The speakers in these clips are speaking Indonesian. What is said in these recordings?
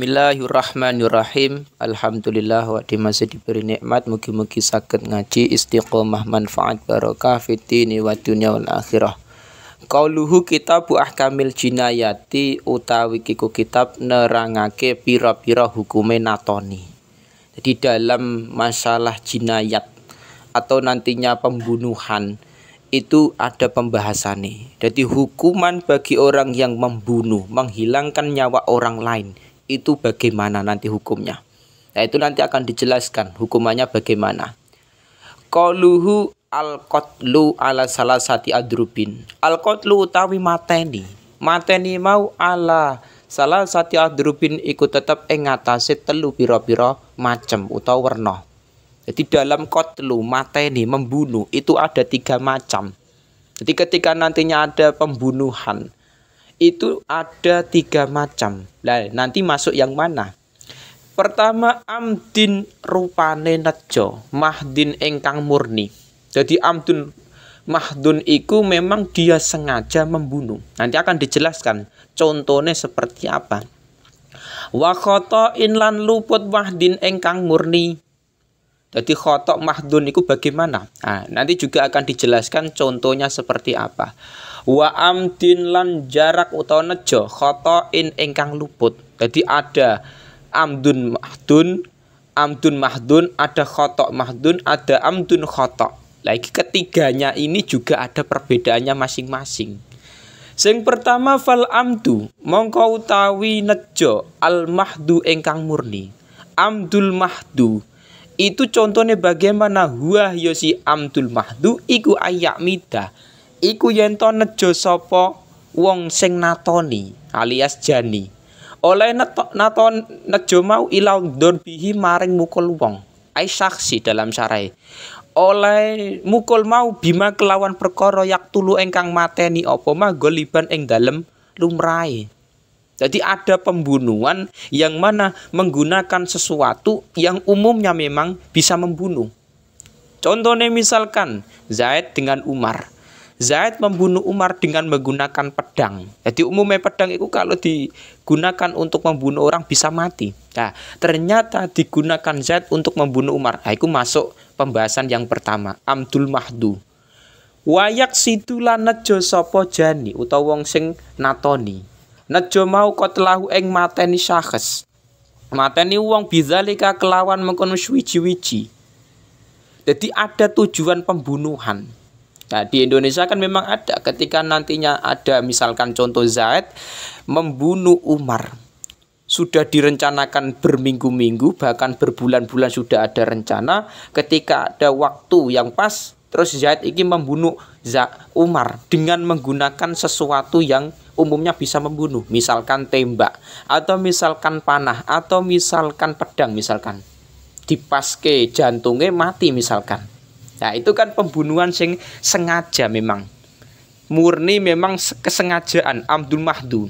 Bismillahirrahmanirrahim. Alhamdulillah wa masih diberi nikmat, mugi-mugi saged ngaji istiqomah manfaat barokah fid dini wa dunya wal akhirah. Qauluhu kitabu ahkamil jinayati utawi kiku kitab nerangake pira-pira hukume natoni. Jadi dalam masalah jinayat atau nantinya pembunuhan itu ada pembahasannya. Jadi hukuman bagi orang yang membunuh, menghilangkan nyawa orang lain itu bagaimana nanti hukumnya. Nah itu nanti akan dijelaskan hukumannya bagaimana. Qauluhu al-qatlu ala salasati adrubin. Al-qatlu utawi mateni. Mateni mau ala salasati adrubin iku tetep ing ngatasé telu pira-pira macem utawa werna. Jadi dalam qatlu mateni membunuh itu ada 3 macam. Jadi ketika nantinya ada pembunuhan itu ada 3 macam. Lah nanti masuk yang mana? Pertama amdin rupane nejo, mahdin engkang murni. Jadi amdun mahdun iku memang dia sengaja membunuh. Nanti akan dijelaskan contohnya seperti apa. Wa khata'in lan luput mahdin engkang murni. Jadi khotok mahdun itu bagaimana? Nah, nanti juga akan dijelaskan contohnya seperti apa. Wa amdin lan jarak utawa nejo khotoin engkang luput. Jadi ada amdun mahdun, ada khotok mahdun, ada amdun khotok. Lagi ketiganya ini juga ada perbedaannya masing-masing. Sing pertama fal amdu mongko utawi nejo al mahdu engkang murni. Amdul mahdu itu contohnya bagaimana huwa yosi amdul mahdu iku ayak mida iku yento nejo sapa wong sing natoni alias jani oleh naton nejo mau ilang dorbihi maring mukul wong ai saksi dalam sarai oleh mukul mau bima kelawan perkara yak tulu engkang mateni apa mah goliban ing dalem lumrahe. Jadi ada pembunuhan yang mana menggunakan sesuatu yang umumnya memang bisa membunuh. Contohnya misalkan Zaid dengan Umar. Zaid membunuh Umar dengan menggunakan pedang. Jadi umumnya pedang itu kalau digunakan untuk membunuh orang bisa mati. Nah, ternyata digunakan Zaid untuk membunuh Umar. Nah, itu masuk pembahasan yang pertama, amdul mahdu. Wayak situlan nejo sapa jani utawa wong sing natoni. Nejo mau qatlahu ing mateni syakhs. Mateni wong bidzalika kelawan mengkono suwiji-wiji. Jadi ada tujuan pembunuhan. Nah, di Indonesia kan memang ada ketika nantinya ada misalkan contoh Zaid membunuh Umar. Sudah direncanakan berminggu-minggu bahkan berbulan-bulan sudah ada rencana, ketika ada waktu yang pas terus Zaid ini membunuh Umar dengan menggunakan sesuatu yang umumnya bisa membunuh, misalkan tembak atau misalkan panah atau misalkan pedang, misalkan dipaske jantungnya mati misalkan. Nah itu kan pembunuhan sing sengaja, memang murni, memang kesengajaan amdul mahdu.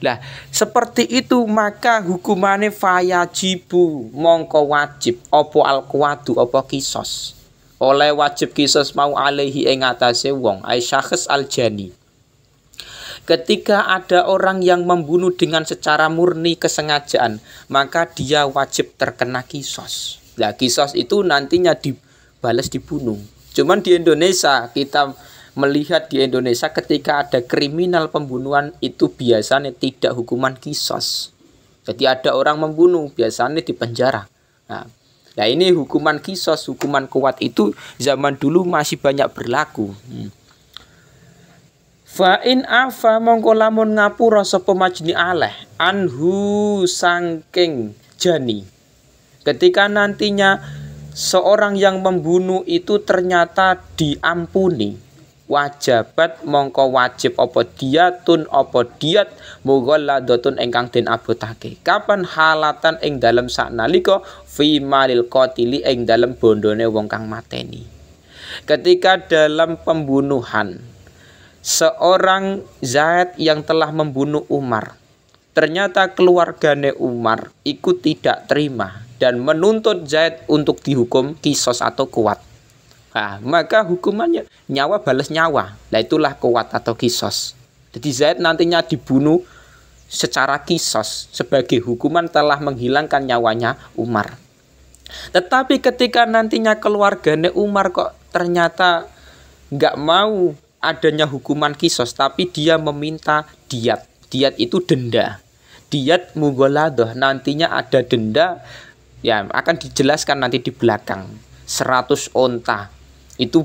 Nah seperti itu maka hukumane fayajibu mongko wajib opo al-qawadu opo kisos. Oleh wajib kisos mau alaihi ing atase wong ai syakhs al-jani. Ketika ada orang yang membunuh dengan secara murni kesengajaan, maka dia wajib terkena kisos. Nah, kisos itu nantinya dibalas dibunuh. Cuman di Indonesia kita melihat di Indonesia ketika ada kriminal pembunuhan itu biasanya tidak hukuman kisos. Jadi ada orang membunuh biasanya dipenjara. Nah ini hukuman kisos, hukuman kuat itu zaman dulu masih banyak berlaku. Fa in afa mongko lamun ngapura sapa majni aleh anhu sangking jani. Ketika nantinya seorang yang membunuh itu ternyata diampuni, wajabat mongko wajib apa diat mughalladatun ingkang den abotake. Kapan halatan ing dalem saknalika fi malil qatili ing dalem bondone wong kang mateni. Ketika dalam pembunuhan seorang Zaid yang telah membunuh Umar, ternyata keluargane Umar ikut tidak terima dan menuntut Zaid untuk dihukum kisos atau kuat. Nah, maka hukumannya nyawa balas nyawa. Nah itulah kuat atau kisos. Jadi Zaid nantinya dibunuh secara kisos sebagai hukuman telah menghilangkan nyawanya Umar. Tetapi ketika nantinya keluarganya Umar kok ternyata nggak mau adanya hukuman kisos, tapi dia meminta diat. Diat itu denda. Diat mughaladah, nantinya ada denda, ya akan dijelaskan nanti di belakang. 100 onta itu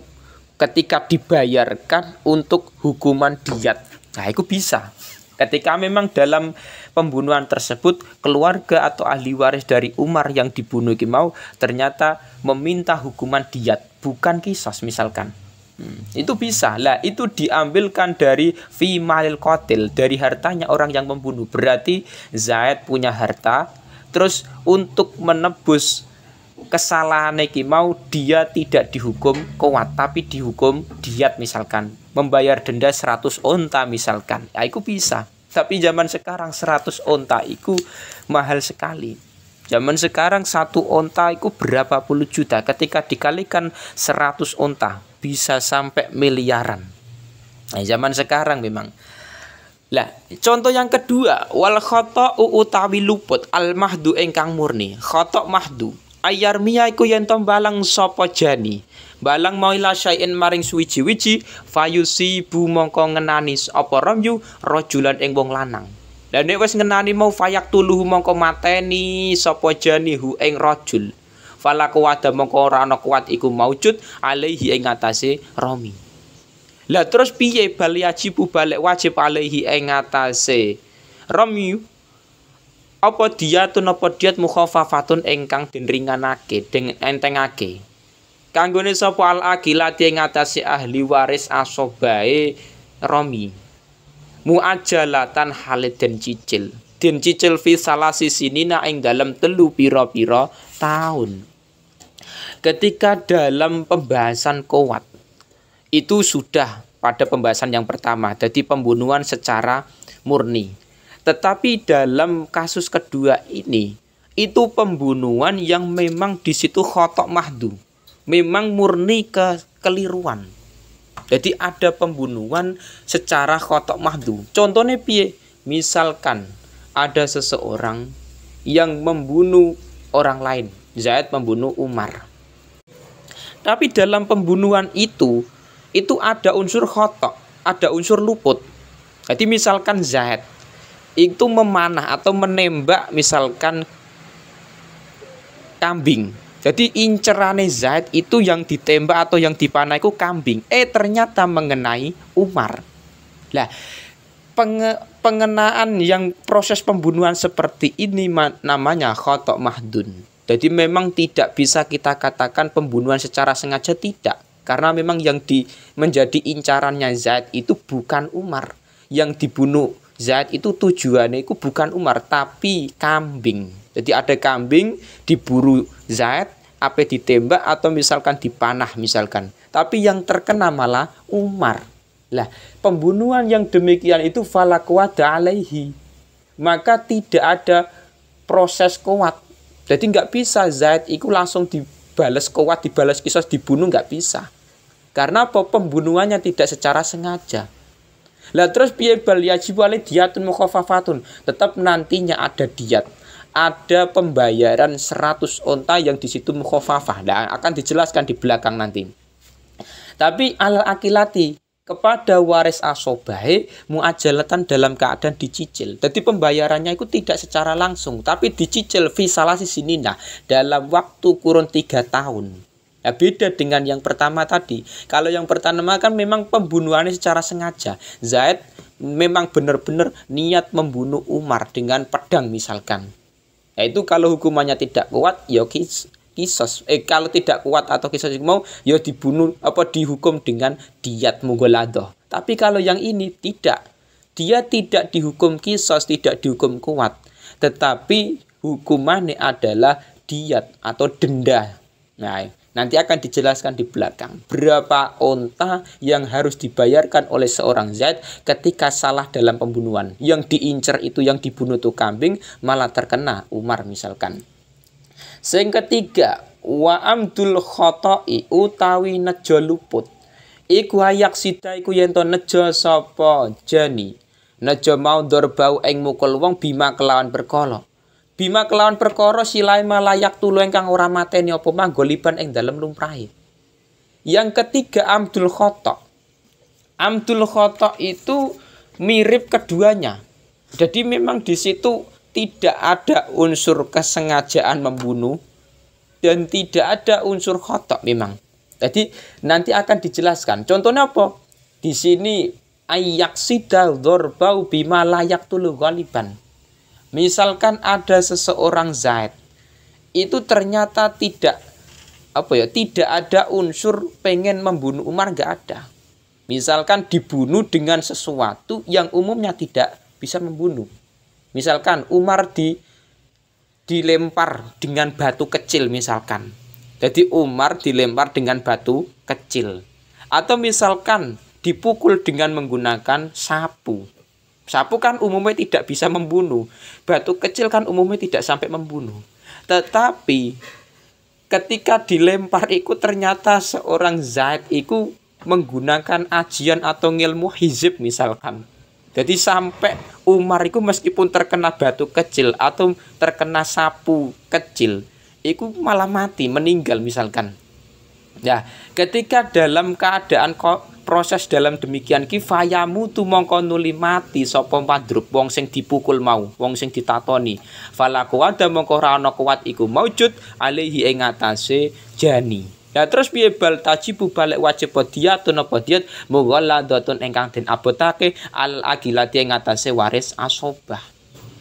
ketika dibayarkan untuk hukuman diat. Nah, itu bisa. Ketika memang dalam pembunuhan tersebut keluarga atau ahli waris dari Umar yang dibunuh itu mau ternyata meminta hukuman diat, bukan kisos misalkan. Itu bisa lah, itu diambilkan dari fi malil qatil, dari hartanya orang yang membunuh. Berarti Zaid punya harta, terus untuk menebus kesalahan iki mau dia tidak dihukum kuat tapi dihukum diat misalkan, membayar denda 100 onta misalkan. Ya itu bisa. Tapi zaman sekarang 100 onta itu mahal sekali. Zaman sekarang 1 onta itu berapa puluh juta, ketika dikalikan 100 onta bisa sampai miliaran. Nah, zaman sekarang memang. Lah, contoh yang kedua, wal khata'u utawi luput al mahdu ingkang murni. Khata' mahdu ayarmiya iku yen to balang sapa jani. Balang maila syai'in maring suwiji-wiji fayusibu mongko ngenani apa ramyu rajulan ing wong lanang. Lah nek wis ngenani mau fayak tuluhu mongko mateni sapa jani hu ing rajul. Fala kuwada mongko ora ana kuat iku maujud alaihi ing atase Romi. Lah terus piye bali ajibu balik wajib alaihi ing atase Romi? Apa diatun apa diat mukhafafatun ingkang den ringanake, den entengake. Kanggone sapa al agilati ing atase ahli waris asobae Romi. Muajalatan halid den cicil. Den cicil fi salasi sinina ing dalam 3 pira-pira tahun. Ketika dalam pembahasan kuat itu sudah pada pembahasan yang pertama, jadi pembunuhan secara murni. Tetapi dalam kasus kedua ini itu pembunuhan yang memang di situ khata' mahdu, memang murni kekeliruan. Jadi ada pembunuhan secara khata' mahdu. Contohnya piye? Misalkan ada seseorang yang membunuh orang lain, Zaid membunuh Umar. Tapi dalam pembunuhan itu ada unsur khata', ada unsur luput. Jadi misalkan Zaid itu memanah atau menembak misalkan kambing. Jadi incerane Zaid itu yang ditembak atau yang dipanah itu kambing. Ternyata mengenai Umar. Lah, pengenaan yang proses pembunuhan seperti ini namanya khata' mahdun. Jadi memang tidak bisa kita katakan pembunuhan secara sengaja, tidak. Karena memang yang menjadi incarannya Zaid itu bukan Umar. Yang dibunuh Zaid itu tujuannya itu bukan Umar, tapi kambing. Jadi ada kambing diburu Zaid, apa ditembak atau misalkan dipanah misalkan. Tapi yang terkena malah Umar. Lah, pembunuhan yang demikian itu fala quwwata alaihi. Maka tidak ada proses kuat. Jadi nggak bisa Zaid itu langsung dibalas kuat, dibalas kisos, dibunuh, nggak bisa. Karena apa? Pembunuhannya tidak secara sengaja. Lah terus piye bal yajibu alaihi diyatun mukhafafatun. Tetap nantinya ada diat. Ada pembayaran 100 onta yang di situ mukhafafah. Nah, akan dijelaskan di belakang nanti. Tapi al akilati kepada waris asobahe muajalatan dalam keadaan dicicil. Jadi pembayarannya itu tidak secara langsung, tapi dicicil fi salasi sinina dalam waktu kurun 3 tahun. Ya, beda dengan yang pertama tadi. Kalau yang pertama kan memang pembunuhannya secara sengaja. Zaid memang benar-benar niat membunuh Umar dengan pedang misalkan. Yaitu kalau hukumannya tidak kuat, ya kisos. Kalau tidak kuat atau kisos mau, ya dibunuh apa dihukum dengan diat mughaladah. Tapi kalau yang ini tidak. Dia tidak dihukum kisos, tidak dihukum kuat. Tetapi hukumannya adalah diat atau denda. Nah, nanti akan dijelaskan di belakang berapa onta yang harus dibayarkan oleh seorang Zaid ketika salah dalam pembunuhan. Yang diincar itu, yang dibunuh itu kambing, malah terkena Umar misalkan. Sing ketiga, wa amdul khoto'i utawi nejo luput. Iku hayak sida iku yen to nejo sapa jani. Nejo mau dorbau ing mukul wong bima kelawan perkara. Bima kelawan perkara silai malayak tulu ingkang ora mateni apa manggoliban ing dalem lumrahe. Yang ketiga amdul khata. Amdul khata itu mirip keduanya. Jadi memang di situ tidak ada unsur kesengajaan membunuh dan tidak ada unsur khata memang. Jadi nanti akan dijelaskan. Contohnya apa? Di sini ayyaksida dzarbau bima layak tulu ghaliban. Misalkan ada seseorang Zaid itu ternyata tidak ada unsur pengen membunuh Umar, nggak ada. Misalkan dibunuh dengan sesuatu yang umumnya tidak bisa membunuh. Misalkan Umar dilempar dengan batu kecil misalkan. Jadi Umar dilempar dengan batu kecil. Atau misalkan dipukul dengan menggunakan sapu. Sapu kan umumnya tidak bisa membunuh. Batu kecil kan umumnya tidak sampai membunuh. Tetapi ketika dilempar itu ternyata seorang Zaid itu menggunakan ajian atau ilmu hizib misalkan. Jadi sampai Umar itu meskipun terkena batu kecil atau terkena sapu kecil, itu malah mati, meninggal misalkan. Ya, ketika dalam keadaan proses dalam demikian kifayamu tu mongko nuli mati sapa padrup wong sing dipukul mau, wong sing ditatoni. Fala kuwada mongko ora ana kuat iku maujud alaihi ing atase jani. Ya terus piye bal tajibu balik wajib diatun apa diat mughalladatun ingkang den abotake al agilati ing atase waris asobah.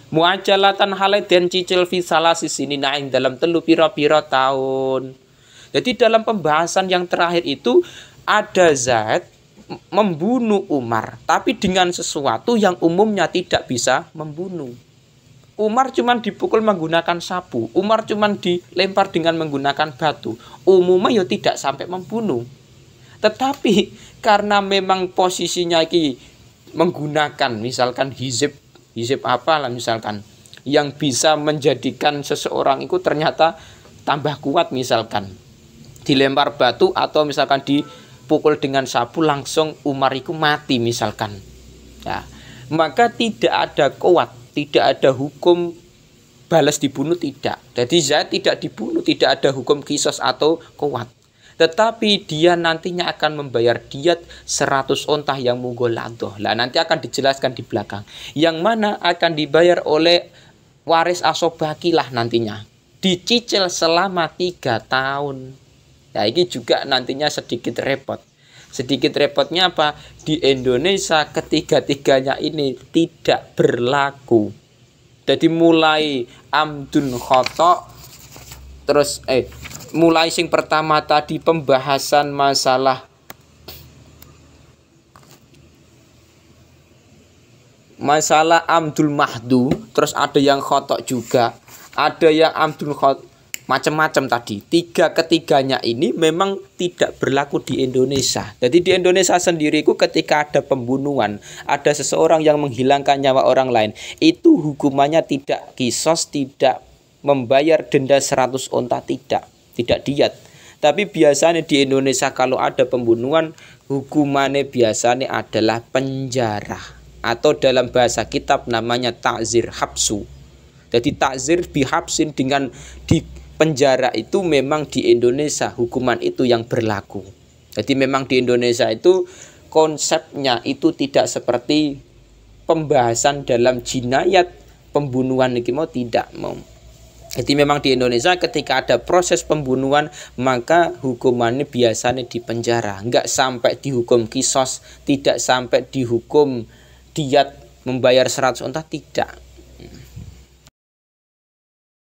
Muajalatan hale den cicil fi salasi sinina ing dalam telu pira-pira tahun. Jadi dalam pembahasan yang terakhir itu ada Zaid membunuh Umar, tapi dengan sesuatu yang umumnya tidak bisa membunuh. Umar cuma dipukul menggunakan sapu, Umar cuma dilempar dengan menggunakan batu. Umumnya ya tidak sampai membunuh. Tetapi karena memang posisinya ini menggunakan misalkan hizib apalah misalkan yang bisa menjadikan seseorang itu ternyata tambah kuat misalkan. Dilempar batu atau misalkan dipukul dengan sapu langsung Umar itu mati misalkan. Ya, maka tidak ada kuat, tidak ada hukum balas dibunuh tidak. Jadi Zaid tidak dibunuh, tidak ada hukum qisas atau kuat. Tetapi dia nantinya akan membayar diat 100 onta yang mughalladah. Lah nanti akan dijelaskan di belakang. Yang mana akan dibayar oleh waris asobakilah nantinya. Dicicil selama 3 tahun. Nah, ini juga nantinya sedikit repot. Sedikit repotnya apa? Di Indonesia ketiga-tiganya ini tidak berlaku. Jadi mulai amdun khata, terus mulai sing pertama tadi pembahasan masalah amdul mahdu, terus ada yang khata juga, ada yang amdul khata, macam-macam tadi. Ketiganya ini memang tidak berlaku di Indonesia. Jadi di Indonesia sendiriku ketika ada pembunuhan, ada seseorang yang menghilangkan nyawa orang lain, itu hukumannya tidak qisas, tidak membayar denda 100 onta, tidak diat. Tapi biasanya di Indonesia kalau ada pembunuhan, hukumannya biasanya adalah penjara atau dalam bahasa kitab namanya ta'zir habsu. Jadi ta'zir bihabsin, dengan di penjara itu memang di Indonesia hukuman itu yang berlaku. Jadi memang di Indonesia itu konsepnya itu tidak seperti pembahasan dalam jinayat pembunuhan ini mau tidak mau. Jadi memang di Indonesia ketika ada proses pembunuhan maka hukumannya biasanya di penjara, enggak sampai dihukum qisas, tidak sampai dihukum diat membayar 100 onta, tidak.